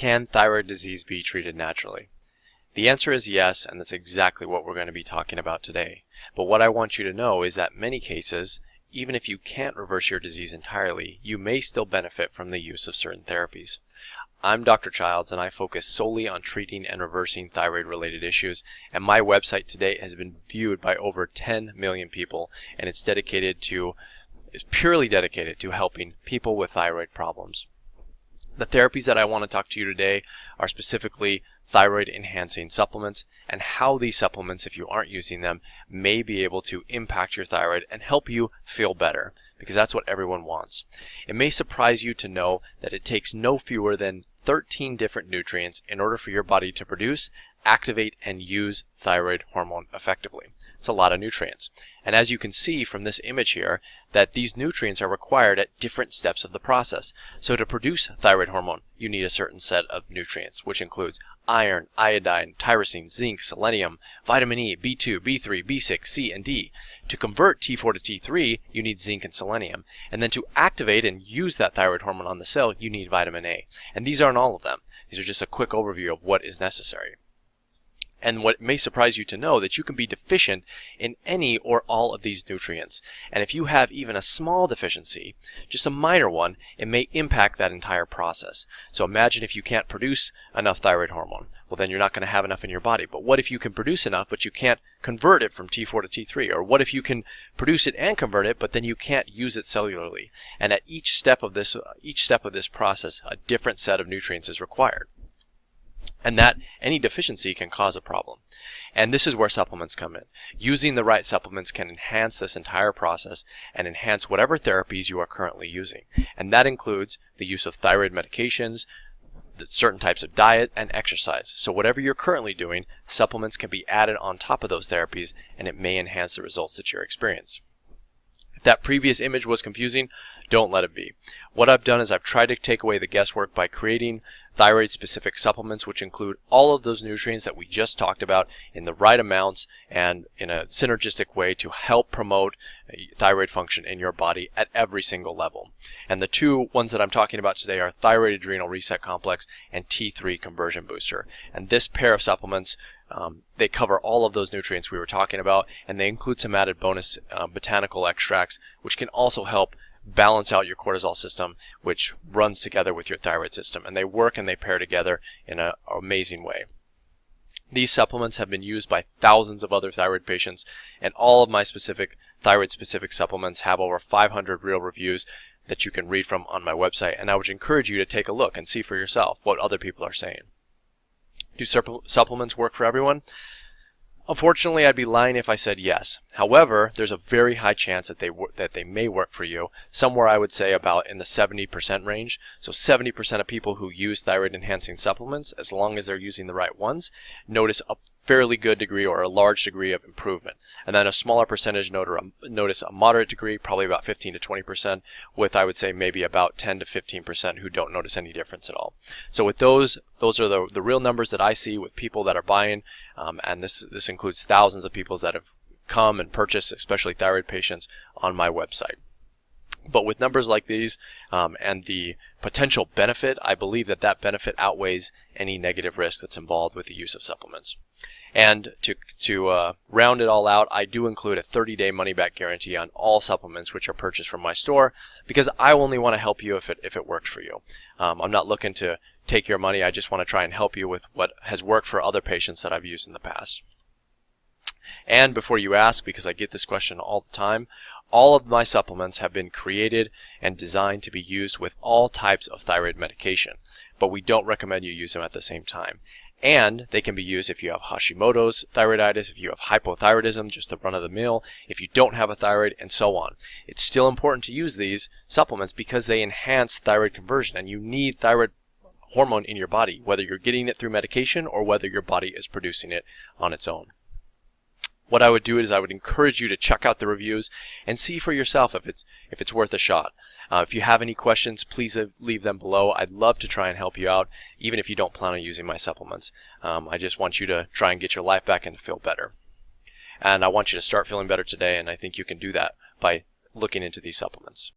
Can thyroid disease be treated naturally? The answer is yes, and that's exactly what we're going to be talking about today. But what I want you to know is that in many cases, even if you can't reverse your disease entirely, you may still benefit from the use of certain therapies. I'm Dr. Childs, and I focus solely on treating and reversing thyroid-related issues, and my website to date has been viewed by over 10 million people, and it's purely dedicated to helping people with thyroid problems. The therapies that I want to talk to you today are specifically thyroid-enhancing supplements and how these supplements, if you aren't using them, may be able to impact your thyroid and help you feel better, because that's what everyone wants. It may surprise you to know that it takes no fewer than 13 different nutrients in order for your body to produce, activate, and use thyroid hormone effectively. It's a lot of nutrients. And as you can see from this image here, that these nutrients are required at different steps of the process. So to produce thyroid hormone, you need a certain set of nutrients, which includes iron, iodine, tyrosine, zinc, selenium, vitamin E, B2, B3, B6, C, and D. To convert T4 to T3, you need zinc and selenium. And then to activate and use that thyroid hormone on the cell, you need vitamin A. And these aren't all of them. These are just a quick overview of what is necessary. And what may surprise you to know that you can be deficient in any or all of these nutrients. And if you have even a small deficiency, just a minor one, it may impact that entire process. So imagine if you can't produce enough thyroid hormone. Well, then you're not going to have enough in your body. But what if you can produce enough, but you can't convert it from T4 to T3? Or what if you can produce it and convert it, but then you can't use it cellularly? And at each step of this process, a different set of nutrients is required. And that any deficiency can cause a problem. And this is where supplements come in. Using the right supplements can enhance this entire process and enhance whatever therapies you are currently using. And that includes the use of thyroid medications, certain types of diet, and exercise. So whatever you're currently doing, supplements can be added on top of those therapies, and it may enhance the results that you're experiencing. If that previous image was confusing, don't let it be. What I've done is I've tried to take away the guesswork by creating thyroid-specific supplements, which include all of those nutrients that we just talked about in the right amounts and in a synergistic way to help promote thyroid function in your body at every single level. And the two ones that I'm talking about today are Thyroid Adrenal Reset Complex and T3 Conversion Booster. And this pair of supplements, they cover all of those nutrients we were talking about, and they include some added bonus botanical extracts, which can also help balance out your cortisol system, which runs together with your thyroid system. And they work and they pair together in an amazing way. These supplements have been used by thousands of other thyroid patients, and all of my thyroid-specific supplements have over 500 real reviews that you can read from on my website. And I would encourage you to take a look and see for yourself what other people are saying. Do supplements work for everyone? Unfortunately, I'd be lying if I said yes. However, there's a very high chance that they may work for you, somewhere I would say about in the 70% range. So 70% of people who use thyroid-enhancing supplements, as long as they're using the right ones, notice a fairly good degree or a large degree of improvement. And then a smaller percentage notice a moderate degree, probably about 15 to 20%, with I would say maybe about 10 to 15% who don't notice any difference at all. So with those are the real numbers that I see with people that are buying, and this includes thousands of people that have come and purchased, especially thyroid patients, on my website. But with numbers like these and the potential benefit, I believe that benefit outweighs any negative risk that's involved with the use of supplements. And to round it all out, I do include a 30-day money-back guarantee on all supplements which are purchased from my store, because I only want to help you if it works for you. I'm not looking to take your money. I just want to try and help you with what has worked for other patients that I've used in the past. And before you ask, because I get this question all the time, all of my supplements have been created and designed to be used with all types of thyroid medication, but we don't recommend you use them at the same time. And they can be used if you have Hashimoto's thyroiditis, if you have hypothyroidism, just the run-of-the-mill, if you don't have a thyroid, and so on. It's still important to use these supplements because they enhance thyroid conversion, and you need thyroid hormone in your body, whether you're getting it through medication or whether your body is producing it on its own. What I would do is I would encourage you to check out the reviews and see for yourself if it's worth a shot. If you have any questions, please leave them below. I'd love to try and help you out, even if you don't plan on using my supplements. I just want you to try and get your life back and to feel better. And I want you to start feeling better today, and I think you can do that by looking into these supplements.